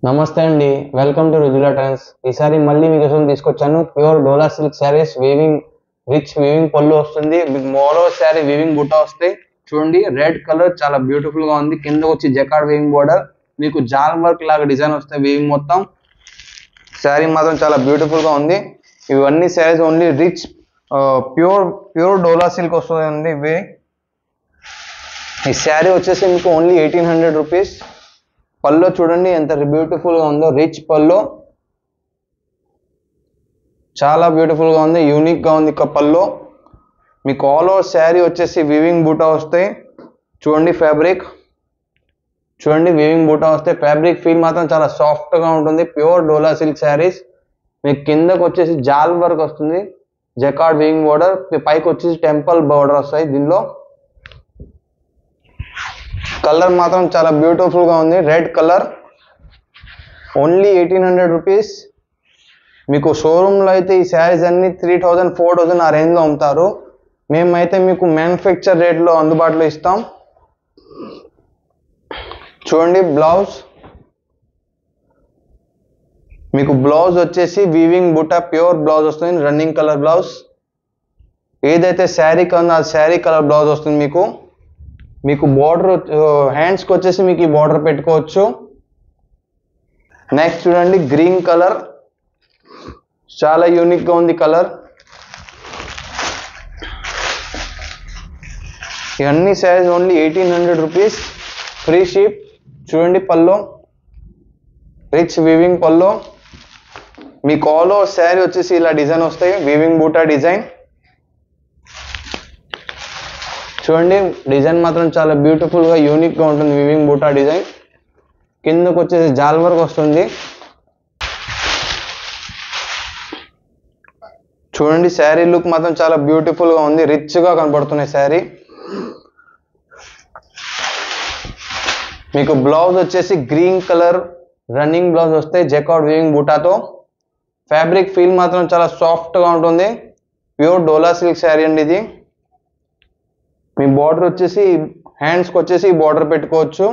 నమస్తే అండి, welcome to Rujula trends. ఈసారి మళ్ళీ మీకోసం తీసుకొచ్చాను ప్యూర్ డోలా సిల్క్ శారీస్. రిచ్ వీవింగ్ పళ్ళు వస్తుంది, మీకు మోరో శారీ వీవింగ్ బుట్ట వస్తాయి. చూడండి, రెడ్ కలర్ చాలా బ్యూటిఫుల్ గా ఉంది. కింద వచ్చి జకార్డ్ వీవింగ్ బోర్డర్, మీకు జాల్ వర్క్ లాగా డిజైన్ వస్తాయి. వీవింగ్ మొత్తం శారీ మాత్రం చాలా బ్యూటిఫుల్ గా ఉంది. ఇవన్నీ శారీస్ ఓన్లీ రిచ్ ప్యూర్ డోలా సిల్క్ వస్తుంది. ఇవి ఈ శారీ వచ్చేసి మీకు ఓన్లీ 1800 రూపీస్. పల్లో చూడండి ఎంత బ్యూటిఫుల్ గా ఉందో, రిచ్ పల్లో చాలా బ్యూటిఫుల్ గా ఉంది, యూనిక్ గా ఉంది. పల్లో మీకు ఆల్ ఓవర్ శారీ వచ్చేసి వీవింగ్ బూటా వస్తాయి. చూడండి ఫ్యాబ్రిక్, చూడండి వీవింగ్ బూటా వస్తాయి. ఫ్యాబ్రిక్ ఫీల్ మాత్రం చాలా సాఫ్ట్ గా ఉంటుంది. ప్యూర్ డోలా సిల్క్ శారీస్. మీకు కిందకు వచ్చేసి జాల్ వర్క్ వస్తుంది, జకార్డ్ వీవింగ్ బోర్డర్, పైకి వచ్చేసి టెంపుల్ బోర్డర్ వస్తాయి. దీనిలో కలర్ మాత్రం చాలా బ్యూటిఫుల్ గా ఉంది, రెడ్ కలర్. Only 1800 rupees. మీకు షోరూమ్ లో అయితే ఈ శారీస్ అన్ని 3000 4000 ఆ రేంజ్ లో అమ్ముతారు. మేమైతే మీకు మ్యానుఫ్యాక్చర్ రేట్ లో అందుబాటులో ఇస్తాం. చూడండి బ్లౌజ్, మీకు బ్లౌజ్ వచ్చేసి వీవింగ్ బుట్ట ప్యూర్ బ్లౌజ్ వస్తుంది, రన్నింగ్ కలర్ బ్లౌజ్. ఏదైతే శారీ కలర్ ఆ శారీ కలర్ బ్లౌజ్ వస్తుంది. మీకు బార్డర్ హ్యాండ్స్కి వచ్చేసి మీకు ఈ బార్డర్ పెట్టుకోవచ్చు. నెక్స్ట్ చూడండి గ్రీన్ కలర్, చాలా యూనిక్ గా ఉంది కలర్. ఇవన్నీ saris only 1800 rupees, free ship. చూడండి పల్లో, రిచ్ వీవింగ్ పల్లో. మీకు ఆల్ ఓవర్ శారీ వచ్చేసి ఇలా డిజైన్ వస్తాయి, వీవింగ్ బూటా డిజైన్. చూడండి డిజైన్ మాత్రం చాలా బ్యూటిఫుల్ గా యూనిక్ గా ఉంటుంది, వీవింగ్ బూటా డిజైన్. కిందకు వచ్చేసి జాల్ వర్క్ వస్తుంది. చూడండి శారీ లుక్ మాత్రం చాలా బ్యూటిఫుల్ గా ఉంది, రిచ్ గా కనబడుతున్నాయి శారీ. మీకు బ్లౌజ్ వచ్చేసి గ్రీన్ కలర్ రన్నింగ్ బ్లౌజ్ వస్తాయి, జకార్డ్ వీవింగ్ బూటాతో. ఫ్యాబ్రిక్ ఫీల్ మాత్రం చాలా సాఫ్ట్ గా ఉంటుంది, ప్యూర్ డోలా సిల్క్ శారీ అండి ఇది. మీ బార్డర్ వచ్చేసి హ్యాండ్స్కి వచ్చేసి బార్డర్ పెట్టుకోవచ్చు.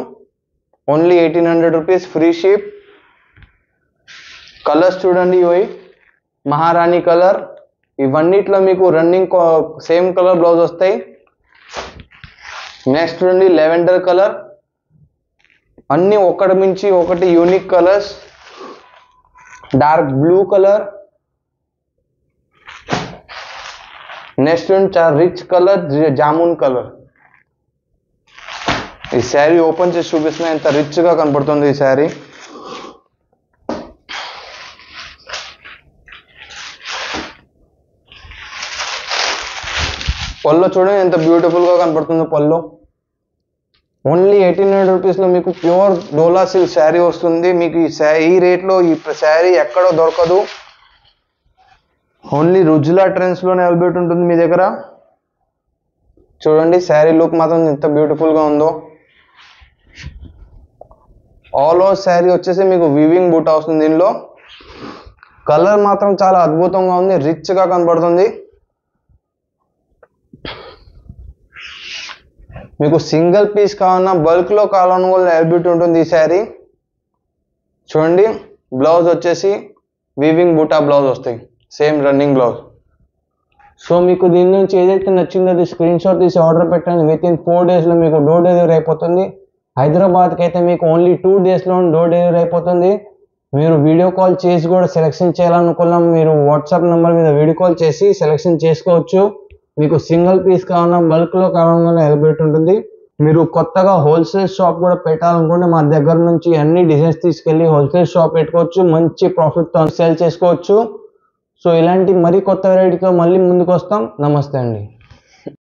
Only 1800 rupees, free ship. Colours చూడండి, ఇవి మహారాణి కలర్. ఇవన్నిట్లో మీకు రన్నింగ్ సేమ్ కలర్ బ్లౌజ్ వస్తాయి. నెక్స్ట్ చూడండి లెవెండర్ కలర్. అన్ని ఒకటి మించి ఒకటి unique colours. Dark blue colour. Next చాలా రిచ్ కలర్, జామున్ కలర్. ఈ శారీ ఓపెన్ చేసి చూపిస్తున్నా, ఎంత రిచ్ గా కనపడుతుంది ఈ శారీ. పల్లో చూడండి ఎంత బ్యూటిఫుల్ గా కనపడుతుందో పల్లో. ఓన్లీ 1800 రూపీస్ లో మీకు ప్యూర్ డోలా సిల్క్ శారీ వస్తుంది. మీకు ఈ రేట్ లో ఈ శారీ ఎక్కడో దొరకదు. ఓన్లీ రుజులా ట్రెండ్స్ లోనే అవైలబుల్ ఉంటుంది మీ దగ్గర. చూడండి శారీ లుక్ మాత్రం ఎంత బ్యూటిఫుల్ గా ఉందో. ఆల్ ఓవర్ శారీ వచ్చేసి మీకు వీవింగ్ బూటా వస్తుంది. దీనిలో కలర్ మాత్రం చాలా అద్భుతంగా ఉంది, రిచ్ గా కనబడుతుంది. మీకు సింగిల్ పీస్ కావాలన్నా బల్క్ లో కావాలన్నా కూడా అవైలబిలిటీ ఉంటుంది ఈ శారీ. చూడండి బ్లౌజ్ వచ్చేసి వీవింగ్ బూటా బ్లౌజ్ వస్తాయి, సేమ్ రన్నింగ్ బ్లౌజ్. సో మీకు దీని నుంచి ఏదైతే నచ్చిందో అది స్క్రీన్ షాట్ తీసి ఆర్డర్ పెట్టండి. విత్ ఇన్ 4 days లో మీకు డోర్ డెలివరీ అయిపోతుంది. హైదరాబాద్కి అయితే మీకు ఓన్లీ 2 days లో డోర్ డెలివరీ అయిపోతుంది. మీరు వీడియో కాల్ చేసి కూడా సెలెక్షన్ చేయాలనుకున్నాం, మీరు వాట్సాప్ నెంబర్ మీద వీడియో కాల్ చేసి సెలెక్షన్ చేసుకోవచ్చు. మీకు సింగిల్ పీస్ కావాలన్నా బల్క్ లో కావాలన్నా అవైలబిలిటీ ఉంటుంది. మీరు కొత్తగా హోల్సేల్ షాప్ కూడా పెట్టాలనుకుంటే మా దగ్గర నుంచి అన్ని డిజైన్స్ తీసుకెళ్ళి హోల్సేల్ షాప్ పెట్టుకోవచ్చు, మంచి ప్రాఫిట్ తో సేల్ చేసుకోవచ్చు. సో ఇలాంటి మరి కొత్త వెరైటీతో మళ్ళీ ముందుకు వస్తాం. నమస్తే అండి.